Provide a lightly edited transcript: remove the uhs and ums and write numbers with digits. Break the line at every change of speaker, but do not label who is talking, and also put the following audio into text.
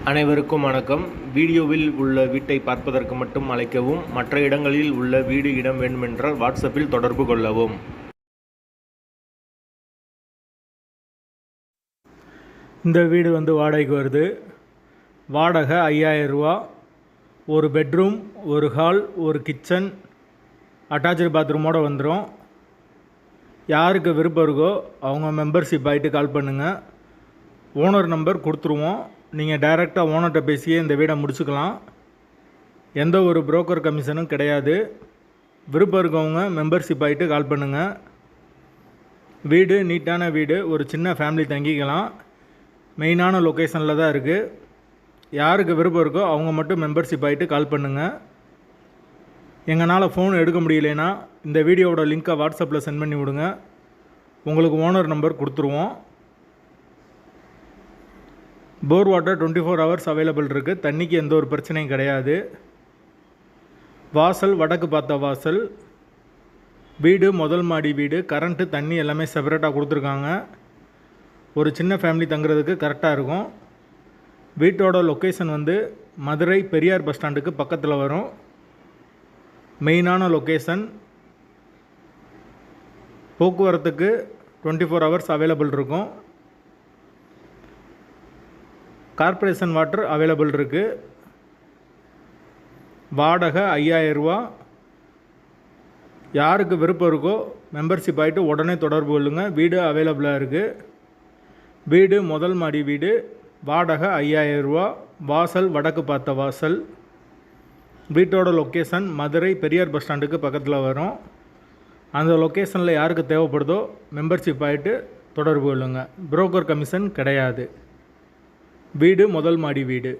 அனைவருக்கும் வணக்கம். வீடியோவில் உள்ள வீட்டை பார்ப்பதற்கு மட்டும் அழைக்கவும். மற்ற இடங்களில் உள்ள வீடு இடம் வேண்டுமென்றால் வாட்ஸ்அப்பில் தொடர்பு கொள்ளவும்.
இந்த வீடு வாடகைக்கு வருது. வாடகை 5000 ரூபா. ஒரு பெட்ரூம், ஒரு ஹால், ஒரு கிச்சன், அட்டாச்சு பாத்ரூமோடு வந்துடும். யாருக்கு விருப்பம் இருக்கோ அவங்க மெம்பர்ஷிப் ஆகிட்டு கால் பண்ணுங்கள். ஓனர் நம்பர் கொடுத்துருவோம். நீங்கள் டைரெக்டாக ஓனர்கிட்ட பேசியே இந்த வீடை முடிச்சுக்கலாம். எந்த ஒரு புரோக்கர் கமிஷனும் கிடையாது. விருப்பம் இருக்கவங்க மெம்பர்ஷிப் ஆகிட்டு கால் பண்ணுங்கள். வீடு நீட்டான வீடு, ஒரு சின்ன ஃபேமிலி தங்கிக்கலாம். மெயினான லொக்கேஷனில் தான் இருக்குது. யாருக்கு விருப்பம் இருக்கோ அவங்க மட்டும் மெம்பர்ஷிப் ஆகிட்டு கால் பண்ணுங்கள். எங்களால் ஃபோன் எடுக்க முடியலைன்னா இந்த வீடியோவோட லிங்க்கை வாட்ஸ்அப்பில் சென்ட் பண்ணி விடுங்க. உங்களுக்கு ஓனர் நம்பர் கொடுத்துருவோம். போர் வாட்டர் 24 ஹவர்ஸ் அவைலபிள் இருக்குது. தண்ணிக்கு எந்த ஒரு பிரச்சனையும் கிடையாது. வாசல் வடக்கு பார்த்த வாசல். வீடு முதல் மாடி வீடு. கரண்ட்டு தண்ணி எல்லாமே செப்பரேட்டாக கொடுத்துருக்காங்க. ஒரு சின்ன ஃபேமிலி தங்குறதுக்கு கரெக்டாக இருக்கும். வீட்டோட லொக்கேஷன் மதுரை பெரியார் பஸ் ஸ்டாண்டுக்கு பக்கத்தில் வரும். மெயினான லொக்கேஷன். போக்குவரத்துக்கு 24 ஹவர்ஸ் அவைலபிள் இருக்கும். கார்ப்பரேஷன் வாட்டர் அவைலபிள் இருக்குது. வாடகை 5000 ரூபா. யாருக்கு விருப்பம் இருக்கோ மெம்பர்ஷிப் ஆகிட்டு உடனே தொடர்பு கொள்ளுங்கள். வீடு அவைலபிளாக இருக்குது. வீடு முதல் மாடி வீடு. வாடகை 5000 ரூபா. வாசல் வடக்கு பார்த்த வாசல். வீட்டோட லொக்கேஷன் மதுரை பெரியார் பஸ் ஸ்டாண்டுக்கு பக்கத்தில் வரும். அந்த லொக்கேஷனில் யாருக்கு தேவைப்படுதோ மெம்பர்ஷிப் ஆகிட்டு தொடர்பு கொள்ளுங்கள். புரோக்கர் கமிஷன் கிடையாது. வீடு முதல் மாடி வீடு.